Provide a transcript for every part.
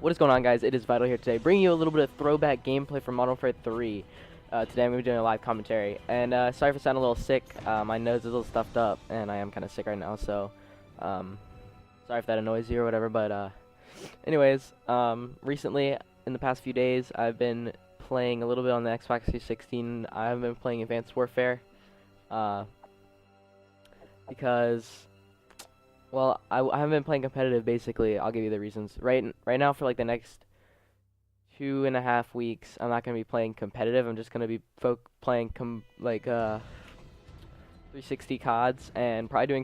What is going on, guys? It is Vital here today, bringing you a little bit of throwback gameplay from Modern Warfare 3. Today I'm going to be doing a live commentary, and sorry if I sound a little sick. My nose is a little stuffed up, and I am kind of sick right now, so sorry if that annoys you or whatever, but anyways, recently, in the past few days, I've been playing a little bit on the Xbox 360. I've been playing Advanced Warfare, because... well, I haven't been playing competitive, basically. I'll give you the reasons. Right now, for like the next 2.5 weeks, I'm not going to be playing competitive. I'm just going to be playing 360 CODs and probably doing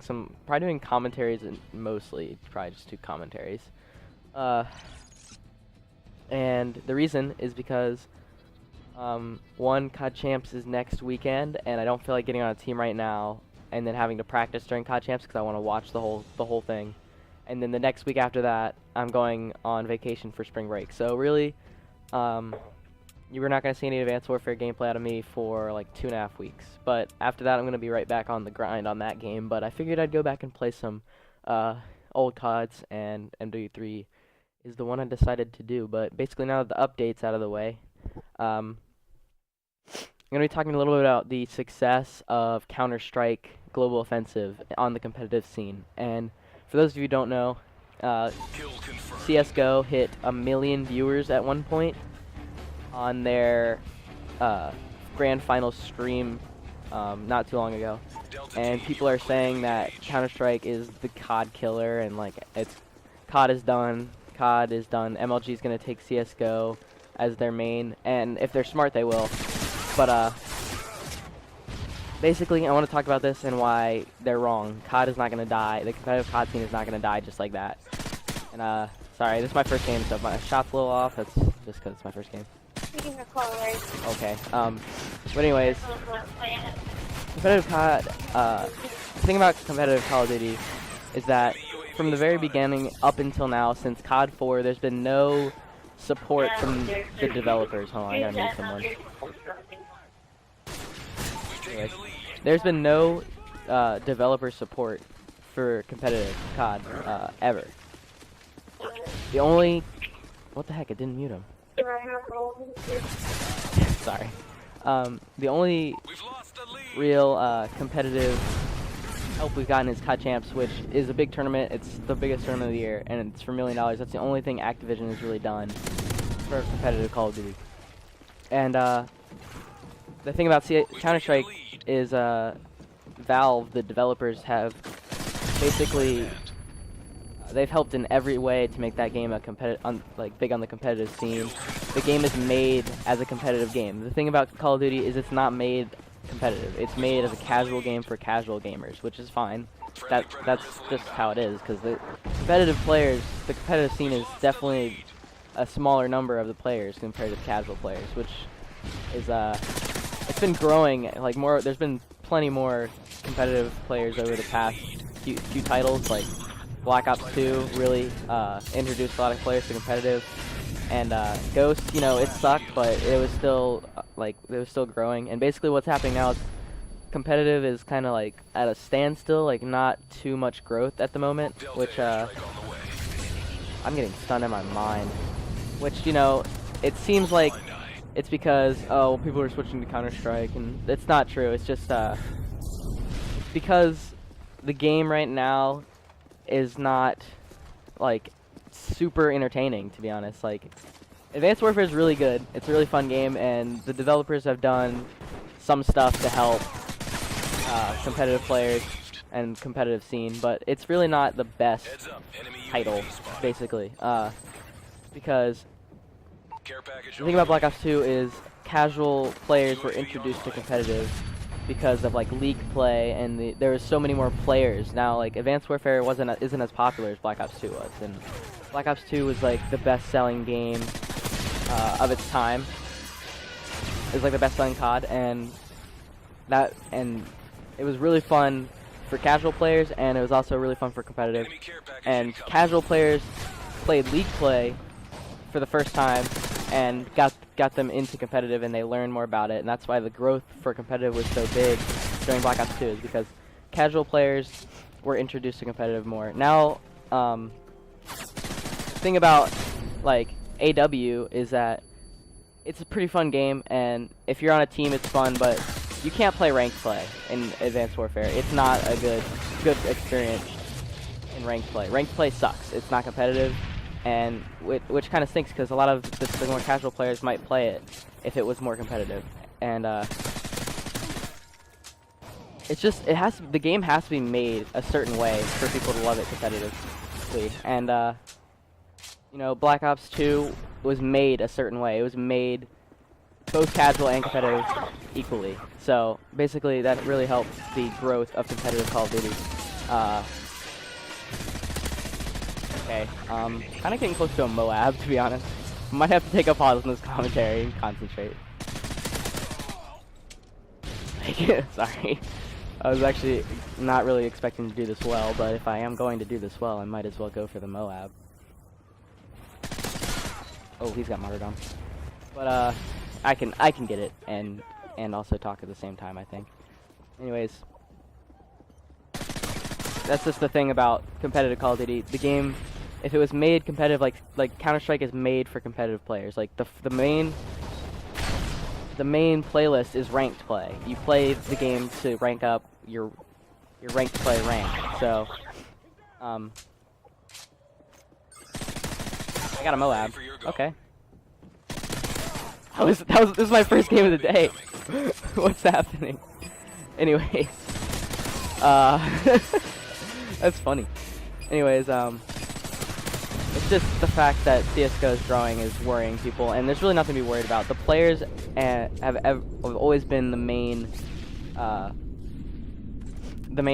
commentaries, and mostly probably just do commentaries. And the reason is because one, COD Champs is next weekend, and I don't feel like getting on a team right now and then having to practice during COD Champs because I want to watch the whole thing. And then the next week after that, I'm going on vacation for spring break. So really, you were not going to see any Advanced Warfare gameplay out of me for like 2.5 weeks. But after that, I'm going to be right back on the grind on that game. But I figured I'd go back and play some old CODs, and MW3 is the one I decided to do. But basically, now that the update's out of the way, I'm going to be talking a little bit about the success of Counter-Strike Global Offensive on the competitive scene. And for those of you who don't know, CSGO hit 1 million viewers at one point on their grand final stream not too long ago. And people are saying that Counter-Strike is the COD killer, and like COD is done. MLG is going to take CSGO as their main, and if they're smart, they will. But basically, I want to talk about this and why they're wrong. COD is not going to die. The competitive COD scene is not going to die just like that. And sorry, this is my first game, so if my shot's a little off, that's just because it's my first game. Okay. But anyways, competitive COD. The thing about competitive Call of Duty is that from the very beginning up until now, since COD 4, there's been no support from the developers. Hold on, I gotta mute someone. Anyways, there's been no developer support for competitive COD ever. The only... what the heck, I didn't mute him. Sorry. The only real competitive help we've gotten is COD Champs, which is a big tournament. It's the biggest tournament of the year, and it's for $1 million. That's the only thing Activision has really done for competitive Call of Duty. And the thing about Counter-Strike is Valve, the developers, have basically they've helped in every way to make that game a big on the competitive scene. The game is made as a competitive game. The thing about Call of Duty is it's not made competitive. It's made as a casual game for casual gamers, which is fine. That's just how it is, because the competitive scene is definitely a smaller number of the players compared to the casual players, which is it's been growing. Like there's been plenty more competitive players over the past few titles. Like Black Ops 2 really introduced a lot of players to competitive, and Ghost, you know, it sucked, but it was still growing. And basically, what's happening now is competitive is kind of like at a standstill, like not too much growth at the moment. Which I'm getting stunned in my mind. Which, you know, it seems like it's because, oh, people are switching to Counter-Strike, and it's not true. It's just because the game right now is not, like, super entertaining, to be honest. Like, Advanced Warfare is really good. It's a really fun game, and the developers have done some stuff to help competitive players and competitive scene, but it's really not the best title, basically. Because the thing about Black Ops 2 is casual players were introduced to competitive because of like league play, and there was so many more players. Now, like, Advanced Warfare isn't as popular as Black Ops 2 was, and Black Ops 2 was like the best-selling game of its time. It was like the best-selling COD, and it was really fun for casual players, and it was also really fun for competitive. And casual players played league play for the first time and got them into competitive, and they learned more about it, and that's why the growth for competitive was so big during Black Ops 2, is because casual players were introduced to competitive more. Now, thing about like AW is that it's a pretty fun game, and if you're on a team, it's fun, but you can't play ranked play in Advanced Warfare. It's not a good experience in ranked play. Ranked play sucks. It's not competitive, and which kind of stinks because a lot of the more casual players might play it if it was more competitive. And it's just the game has to be made a certain way for people to love it competitively. And you know, Black Ops 2 was made a certain way. It was made both casual and competitive equally. So basically, that really helped the growth of competitive Call of Duty. Okay, kind of getting close to a Moab, to be honest. Might have to take a pause in this commentary and concentrate. Sorry. I was actually not really expecting to do this well, but if I am going to do this well, I might as well go for the Moab. Oh, he's got martyrdom. But I can get it and also talk at the same time, I think. Anyways, that's just the thing about competitive Call of Duty. The game, if it was made competitive, like Counter-Strike is made for competitive players. Like the main playlist is ranked play. You play the game to rank up your ranked play rank. So, I got a Moab. Okay. This is my first game of the day. What's happening? Anyways, that's funny. Anyways, it's just the fact that CS:GO's drawing is worrying people, and there's really nothing to be worried about. The players have always been the main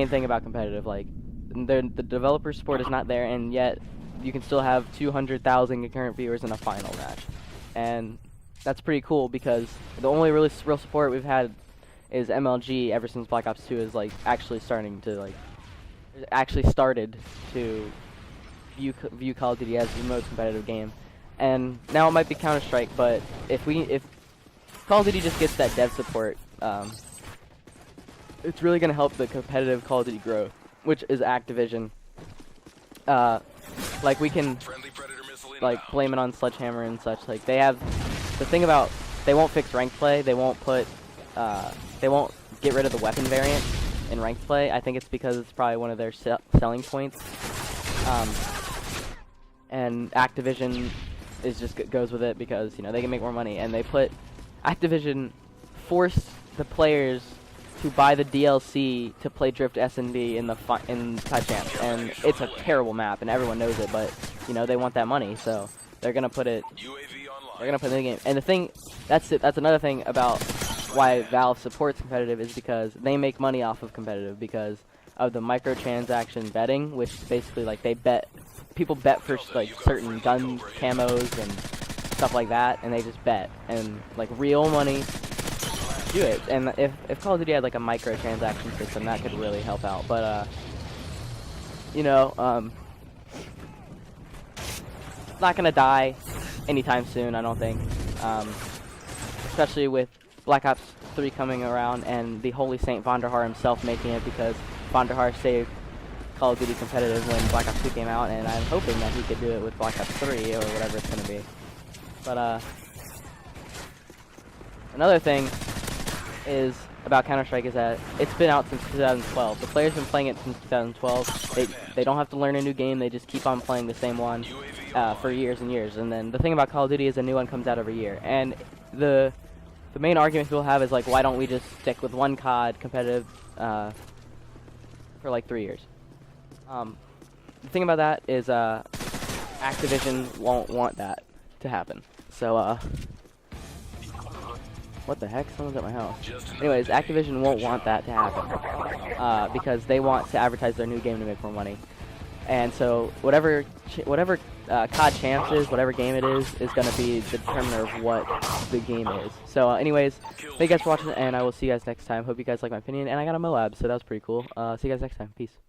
thing about competitive. Like, the developer support is not there, and yet you can still have 200,000 concurrent viewers in a final match, and that's pretty cool because the only real support we've had is MLG ever since Black Ops 2 is like actually started to view Call of Duty as the most competitive game, and now it might be Counter-Strike, but if Call of Duty just gets that dev support, it's really gonna help the competitive Call of Duty growth, which is Activision. Like we can like blame it on Sledgehammer and such. Like they have the thing about they won't fix ranked play. They won't get rid of the weapon variant in ranked play. I think it's because it's probably one of their selling points. And Activision goes with it because, you know, they can make more money, and Activision forced the players to buy the DLC to play Drift S&D in Touch Champs, and it's a terrible map, and everyone knows it. But you know they want that money, so they're gonna put it. They're gonna put it in the game. And the thing, that's another thing about why Valve supports competitive is because they make money off of competitive because of the microtransaction betting, which basically like people bet for like certain gun camos and stuff like that, and they just bet and like real money. Do it, and if Call of Duty had like a microtransaction system, that could really help out. But you know, not gonna die anytime soon, I don't think. Especially with Black Ops 3 coming around and the Holy Saint Vonderhaar himself making it, because Vonderhaar saved Call of Duty competitive when Black Ops 2 came out, and I'm hoping that he could do it with Black Ops 3 or whatever it's gonna be. But another thing is about Counter-Strike is that it's been out since 2012. The players have been playing it since 2012. They don't have to learn a new game. They just keep on playing the same one for years and years. And then the thing about Call of Duty is a new one comes out every year. And the main argument people have is like, why don't we just stick with one COD competitive for like 3 years? The thing about that is Activision won't want that to happen. So what the heck? Someone's at my house. Anyways, Activision won't want that to happen because they want to advertise their new game to make more money. And so whatever COD Champs is, whatever game it is going to be the determiner of what the game is. So anyways, thank you guys for watching, and I will see you guys next time. Hope you guys like my opinion, and I got a Moab, so that was pretty cool. See you guys next time. Peace.